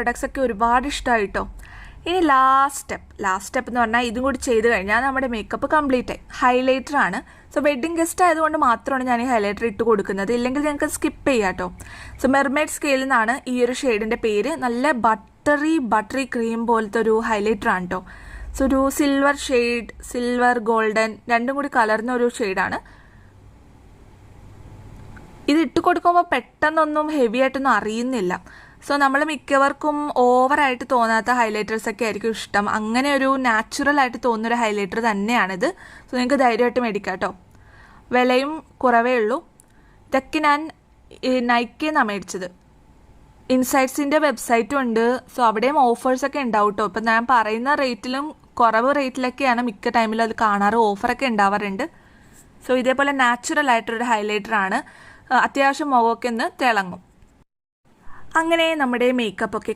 Products ഒക്കെ ഒരുപാട് ഇഷ്ടമായിട്ടോ. ഇനി ലാസ്റ്റ് സ്റ്റെപ്പ് എന്ന് പറഞ്ഞാൽ ഇതും കൂടി ചെയ്ത് കഴിഞ്ഞാൽ നമ്മുടെ മേക്കപ്പ് കംപ്ലീറ്റ് ആയി. ഹൈലൈറ്റർ ആണ്. സോ വെഡ്ഡിങ് ഗസ്റ്റ് ആയതുകൊണ്ട് മാത്രമാണ് ഞാൻ ഈ ഹൈലൈറ്റർ ഇട്ട് കൊടുക്കുന്നത്, ഇല്ലെങ്കിൽ ഞങ്ങൾക്ക് സ്കിപ്പ് ചെയ്യാം കേട്ടോ. സോ മെർമെയ്ഡ് സ്കെയിലിൽ നിന്നാണ് ഈ ഒരു ഷെയ്ഡിൻ്റെ പേര്. നല്ല ബട്ടറി ക്രീം പോലത്തെ ഒരു ഹൈലൈറ്റർ ആണ് കേട്ടോ. സോ ഒരു സിൽവർ ഷെയ്ഡ്, സിൽവർ ഗോൾഡൻ രണ്ടും കൂടി കലർന്ന ഒരു ഷെയ്ഡാണ്. ഇത് ഇട്ട് കൊടുക്കുമ്പോൾ പെട്ടെന്നൊന്നും ഹെവി ആയിട്ടൊന്നും അറിയുന്നില്ല. സോ നമ്മൾ മിക്കവർക്കും ഓവറായിട്ട് തോന്നാത്ത ഹൈലൈറ്റേഴ്സ് ഒക്കെ ആയിരിക്കും ഇഷ്ടം. അങ്ങനെ ഒരു നാച്ചുറൽ ആയിട്ട് തോന്നുന്നൊരു ഹൈലൈറ്റർ തന്നെയാണിത്. സോ നിങ്ങൾക്ക് ധൈര്യമായിട്ട് മേടിക്കാം കേട്ടോ. വിലയും കുറവേ ഉള്ളൂ. ഇതൊക്കെ ഞാൻ നൈക്കിന്നാണ് മേടിച്ചത്. ഇൻസൈറ്റ്സിൻ്റെ വെബ്സൈറ്റും ഉണ്ട്. സോ അവിടെയും ഓഫേഴ്സൊക്കെ ഉണ്ടാവും കേട്ടോ. ഇപ്പം ഞാൻ പറയുന്ന റേറ്റിലും കുറവ് റേറ്റിലൊക്കെയാണ് മിക്ക ടൈമിലും അത് കാണാറ്. ഓഫറൊക്കെ ഉണ്ടാവാറുണ്ട്. സോ ഇതേപോലെ നാച്ചുറൽ ആയിട്ടൊരു ഹൈലൈറ്റർ ആണ്. അത്യാവശ്യം മുഖമൊക്കെ ഒന്ന് തിളങ്ങും. അങ്ങനെ നമ്മുടെ മേക്കപ്പ് ഒക്കെ